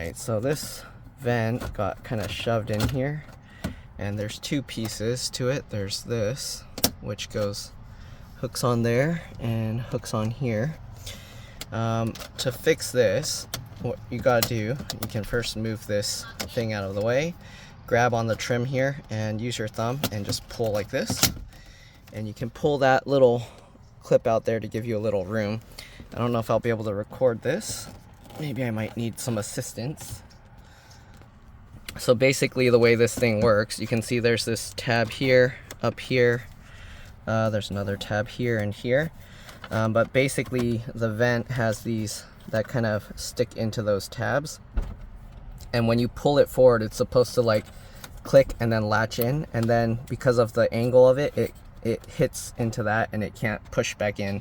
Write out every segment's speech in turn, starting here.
Alright, so this vent got kind of shoved in here, and there's two pieces to it. There's this, which hooks on there and hooks on here. To fix this, what you gotta do, you can first move this thing out of the way, grab on the trim here, and use your thumb and just pull like this. And you can pull that little clip out there to give you a little room. I don't know if I'll be able to record this. Maybe I might need some assistance. So basically the way this thing works, you can see there's this tab here, up here. There's another tab here and here. But basically the vent has these that kind of stick into those tabs. And when you pull it forward, it's supposed to like click and then latch in. And then because of the angle of it, it hits into that and it can't push back in.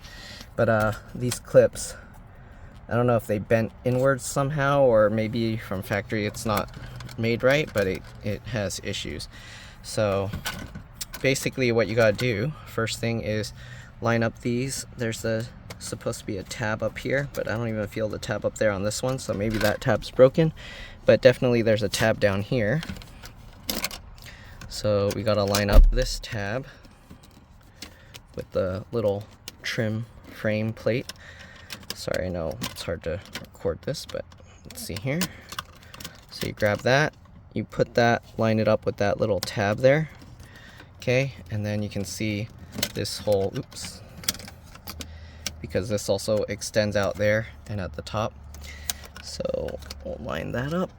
But these clips, I don't know if they bent inwards somehow, or maybe from factory it's not made right, but it has issues. So basically what you gotta do, first thing is line up these. There's supposed to be a tab up here, but I don't even feel the tab up there on this one, so maybe that tab's broken. But definitely there's a tab down here. So we gotta line up this tab with the little trim frame plate. Sorry, I know it's hard to record this, but let's see here. So you grab that, you put that, line it up with that little tab there. Okay, and then you can see this whole, oops, because this also extends out there and at the top. So we'll line that up.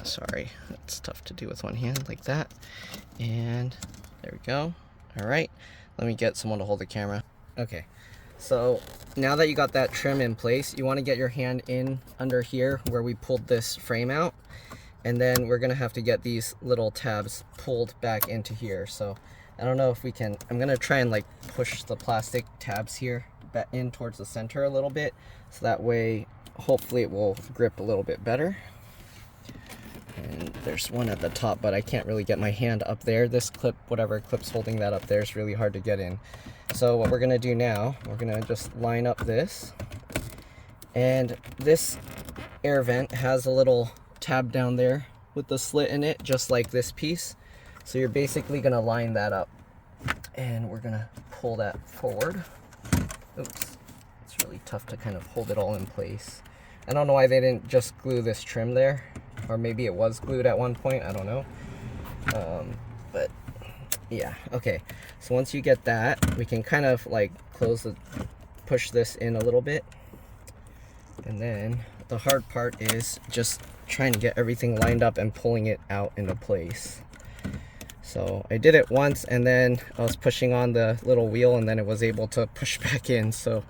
Sorry, it's tough to do with one hand like that. And there we go. All right, let me get someone to hold the camera. Okay, so now that you got that trim in place, you want to get your hand in under here where we pulled this frame out. And then we're gonna have to get these little tabs pulled back into here. So I don't know if we can, I'm gonna try and like push the plastic tabs here back in towards the center a little bit. So that way, hopefully it will grip a little bit better. And there's one at the top, but I can't really get my hand up there. This clip, whatever clip's holding that up there, is really hard to get in. So what we're gonna do now, we're gonna just line up this. And this air vent has a little tab down there with the slit in it, just like this piece. So you're basically gonna line that up. And we're gonna pull that forward. Oops, it's really tough to kind of hold it all in place. I don't know why they didn't just glue this trim there. Or maybe it was glued at one point, I don't know. But yeah, okay. So once you get that, we can kind of like push this in a little bit. And then the hard part is just trying to get everything lined up and pulling it out into place. So I did it once, and then I was pushing on the little wheel, and then it was able to push back in. So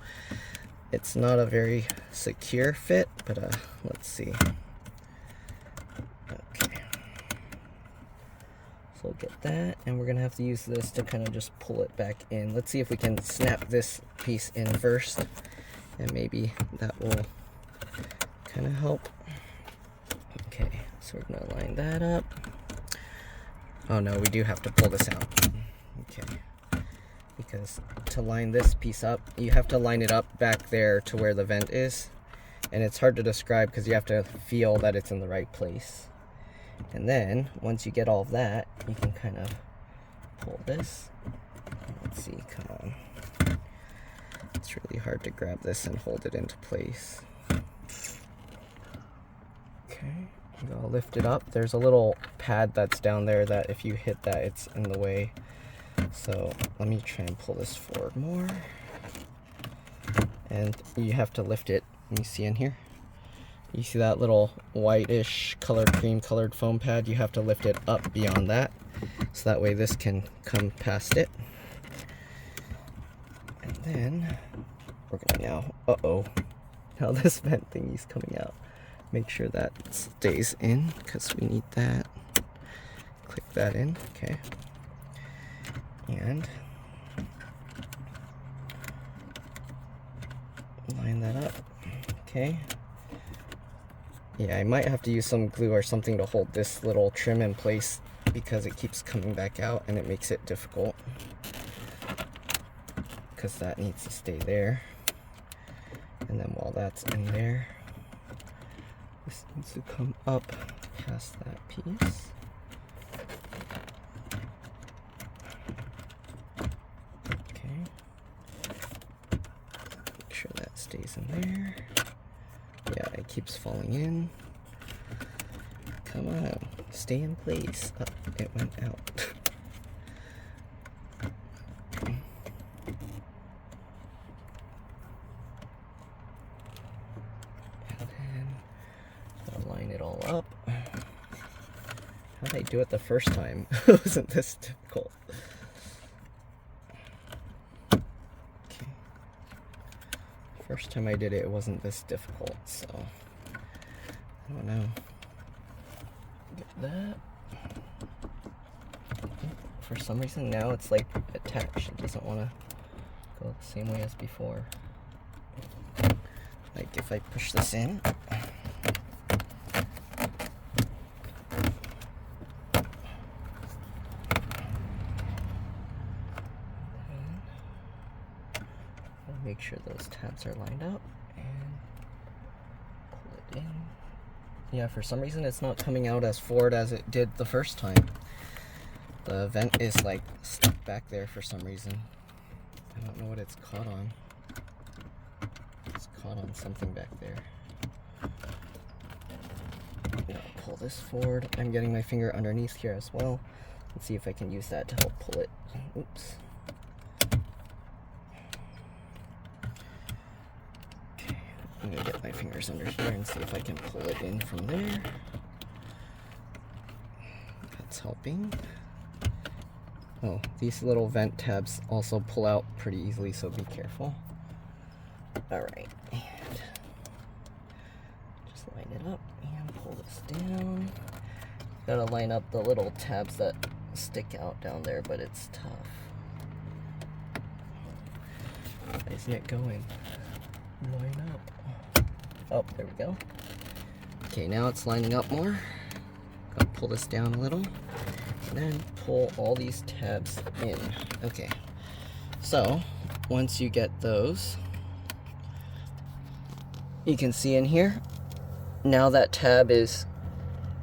it's not a very secure fit, but let's see. Okay, so we'll get that, and we're gonna have to use this to kind of just pull it back in. Let's see if we can snap this piece in first, and maybe that will kind of help. Okay, so we're gonna line that up. Oh no, we do have to pull this out. Okay, because to line this piece up, you have to line it up back there to where the vent is. And it's hard to describe because you have to feel that it's in the right place. And then, once you get all of that, you can kind of pull this. Let's see, come on. It's really hard to grab this and hold it into place. Okay, I'll lift it up. There's a little pad that's down there that if you hit that, it's in the way. So let me try and pull this forward more. And you have to lift it. Let me see in here. You see that little whitish colored, cream colored foam pad? You have to lift it up beyond that. So that way this can come past it. And then we're gonna now, now this vent thingy's coming out. Make sure that stays in because we need that. Click that in, okay. And line that up, okay. Yeah, I might have to use some glue or something to hold this little trim in place because it keeps coming back out and it makes it difficult. Because that needs to stay there. And then while that's in there, this needs to come up past that piece. Okay. Make sure that stays in there. Yeah, it keeps falling in. Come on, stay in place. Oh, it went out. Line it all up. How did I do it the first time? It wasn't this difficult. Okay. First time I did it, it wasn't this difficult, so I don't know. Get that. For some reason now it's like attached. It doesn't want to go the same way as before. Like if I push this in. Make sure those tabs are lined up and pull it in. Yeah, for some reason it's not coming out as forward as it did the first time. The vent is like stuck back there for some reason. I don't know what it's caught on. It's caught on something back there. Now pull this forward. I'm getting my finger underneath here as well. Let's see if I can use that to help pull it. Oops. I'm gonna get my fingers under here and see if I can pull it in from there. That's helping. Oh, these little vent tabs also pull out pretty easily, so be careful. Alright, and just line it up and pull this down. Gotta line up the little tabs that stick out down there, but it's tough. Why isn't it going? Line up. Oh, there we go. Okay, now it's lining up more. Gotta pull this down a little. And then pull all these tabs in. Okay. So, once you get those, you can see in here, now that tab is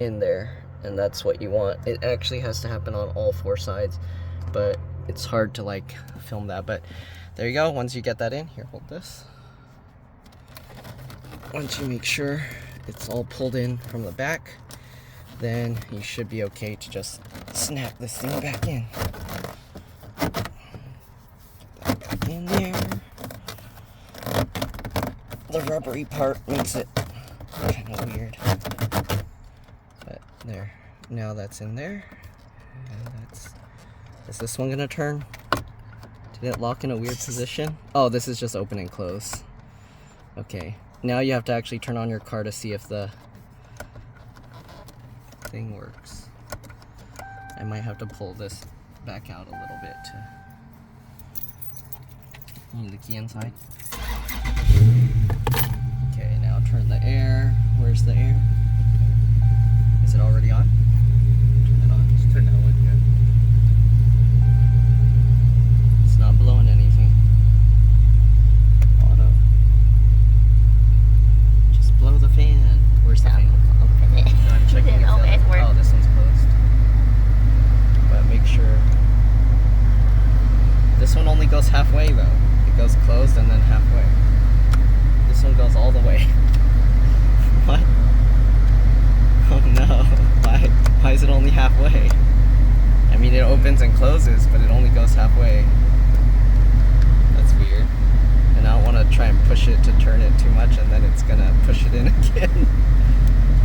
in there. And that's what you want. It actually has to happen on all four sides. But it's hard to like film that. But there you go. Once you get that in, here, hold this. Once you make sure it's all pulled in from the back, then you should be okay to just snap this thing back in. Back in there. The rubbery part makes it kind of weird. But there, now that's in there. And that's, is this one gonna turn? Did it lock in a weird position? Oh, this is just open and close. Okay. Now you have to actually turn on your car to see if the thing works. I might have to pull this back out a little bit to need the key inside. Okay, now turn the air. Where's the air? Is it already on? Turn it on. Just turn that one, yeah. It's not blowing anything. Blow the fan. Where's the fan? Open it. No, I'm checking if oh, this one's closed. But make sure. This one only goes halfway though. It goes closed and then halfway. This one goes all the way. What? Oh no. Why is it only halfway? I mean, it opens and closes, but it only goes halfway. That's weird. And I don't want to try and push it to turn it too much and then it's gonna push it in again.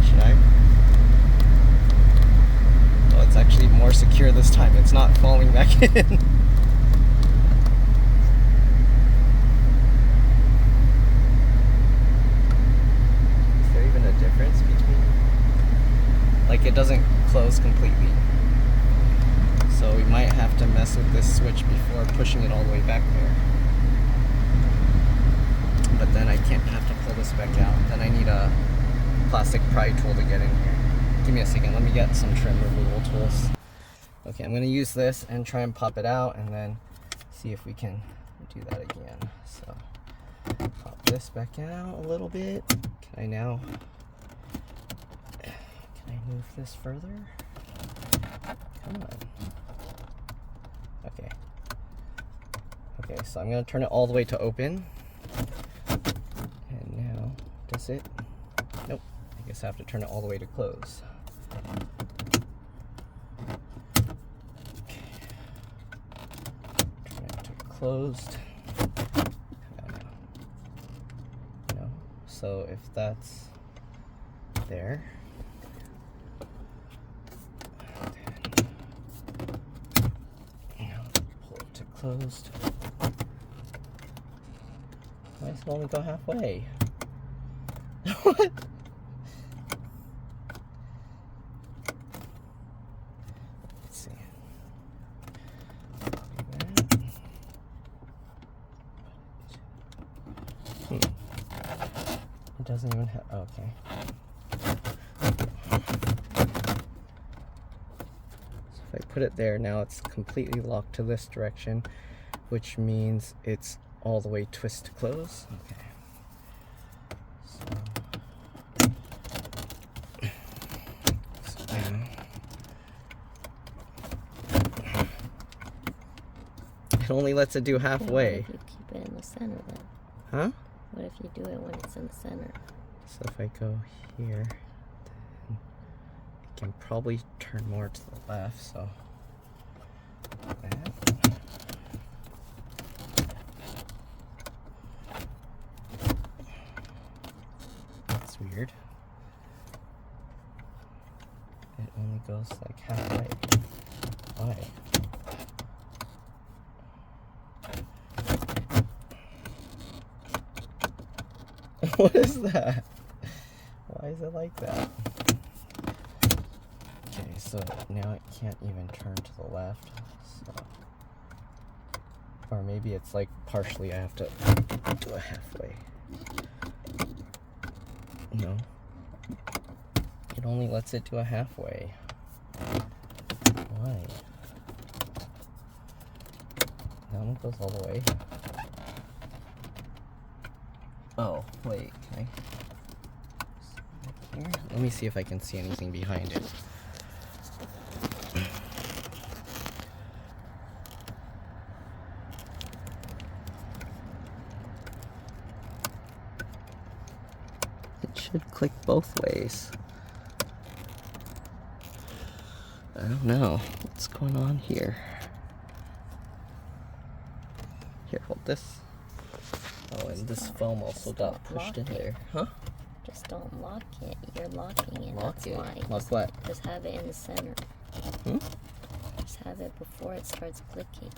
Should I? Oh, it's actually more secure this time. It's not falling back in. Is there even a difference between? Like, it doesn't close completely. So we might have to mess with this switch before pushing it all the way back there. But then I can't have to pull this back out. Then I need a plastic pry tool to get in here. Give me a second, let me get some trim removal tools. Okay, I'm gonna use this and try and pop it out and then see if we can do that again. So Pop this back out a little bit. Can I move this further? Come on. Okay. Okay, so I'm gonna turn it all the way to open. And now, does it? Nope. I guess I have to turn it all the way to close. Okay. Turn it to closed. No. So if that's there. Closed. Why does it only go halfway? What? Let's see. It doesn't even have. Okay. If I put it there, now it's completely locked to this direction, which means it's all the way twist to close. Okay. So now it only lets it do halfway. What if you keep it in the center then? Huh? What if you do it when it's in the center? So if I go here, then it can probably turn more to the left, so that. That's weird. It only goes like halfway. Why? What is that? Why is it like that? Okay, so now it can't even turn to the left. So. Or maybe it's like partially I have to do a halfway. No. It only lets it do a halfway. Why? That one goes all the way. Oh, wait, can I? Here? Let me see if I can see anything behind it. It should click both ways. I don't know what's going on here. Here, hold this. Oh, and this foam also got pushed in there. Huh? Just don't lock it. You're locking it. Lock That's it. why. Lock what? Just have it in the center. Hmm? Just have it before it starts clicking.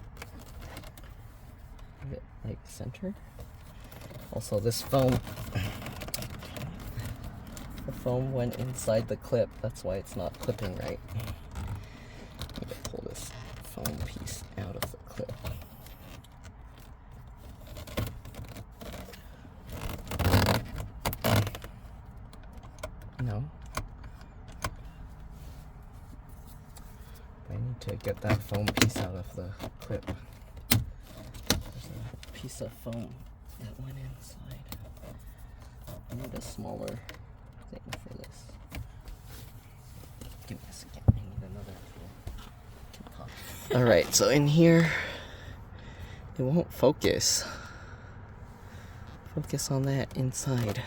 Have it like centered. Also, this foam. The foam went inside the clip. That's why it's not clipping right. I need to pull this foam piece out of the clip. No. I need to get that foam piece out of the clip. There's a piece of foam that went inside. I need a smaller thing for this. Give me a second. I need another tool. Alright, so in here, it won't focus. Focus on that inside.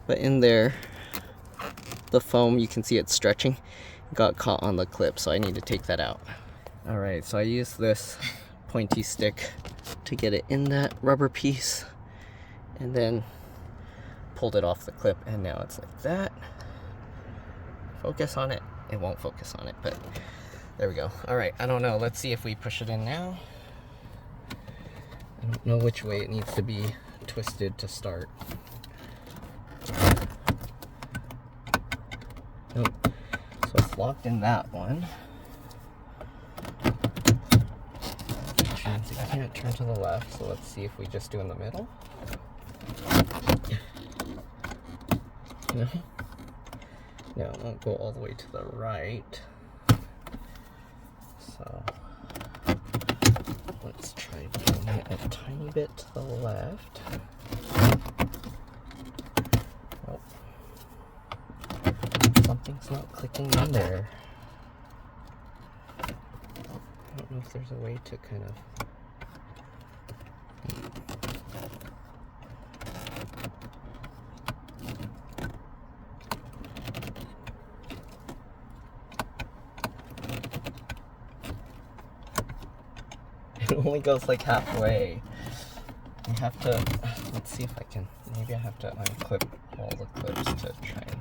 But in there, the foam, you can see it stretching, got caught on the clip, so I need to take that out. Alright, so I used this pointy stick to get it in that rubber piece, and then pulled it off the clip, and now it's like that. Focus on it. It won't focus on it, but there we go. Alright, I don't know. Let's see if we push it in now. I don't know which way it needs to be twisted to start. Nope. So it's locked in that one. Which means it can't turn to the left, so let's see if we just do in the middle. No? No, it won't go all the way to the right. So let's try doing it a tiny bit to the left. It's not clicking in there. I don't know if there's a way to kind of... It only goes like halfway. You have to, let's see if I can, maybe I have to unclip all the clips to try and,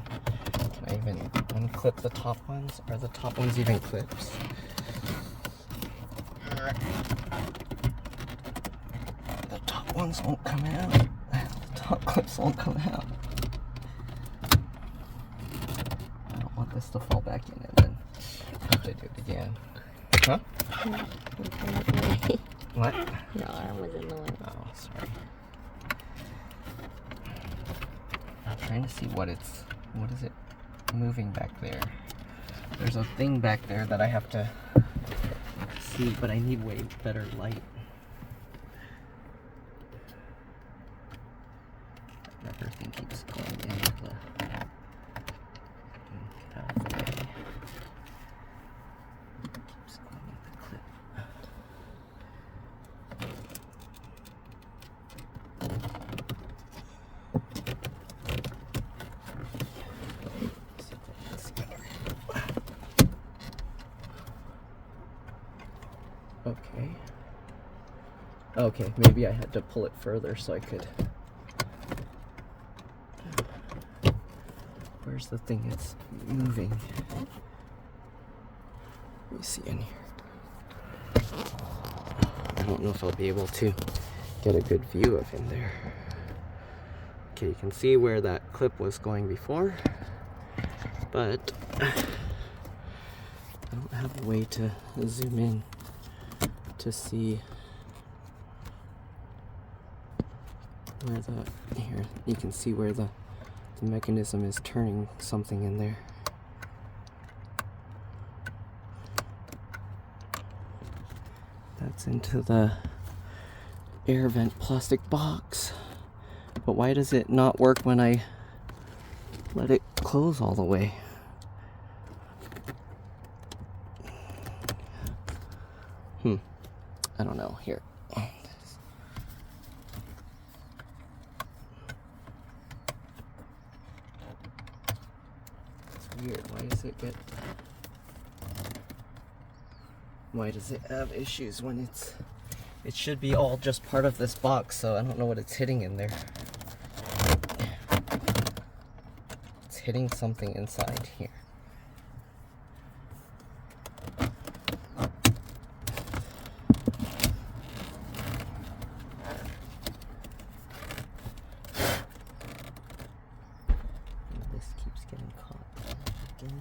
can I even unclip the top ones? Are the top ones even clips? The top ones won't come out. The top clips won't come out. I don't want this to fall back in and then have to do it again. Huh? What? Your arm was in the way. Oh, sorry. I'm trying to see what is it moving back there? There's a thing back there that I have to see, but I need way better light. That rubber thing keeps going into the out of the way. Keeps going in the clip. Okay. Okay, maybe I had to pull it further so I could... Where's the thing that's moving? Let me see in here. I don't know if I'll be able to get a good view of in there. Okay, you can see where that clip was going before, but I don't have a way to zoom in to see where here you can see where the mechanism is turning something in there. That's into the air vent plastic box. But why does it not work when I let it close all the way? I don't know. Here. It's weird. Why does it have issues when it should be all just part of this box, so I don't know what it's hitting in there. It's hitting something inside here. This keeps getting caught in there.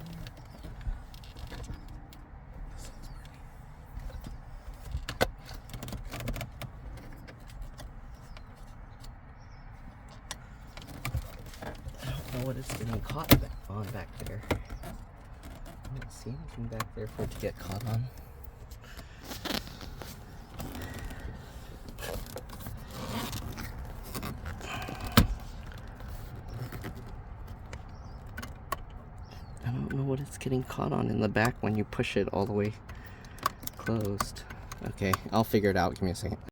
What is getting caught on back there? I don't see anything back there for it to get caught on. I don't know what it's getting caught on in the back when you push it all the way closed. Okay, I'll figure it out. Give me a second.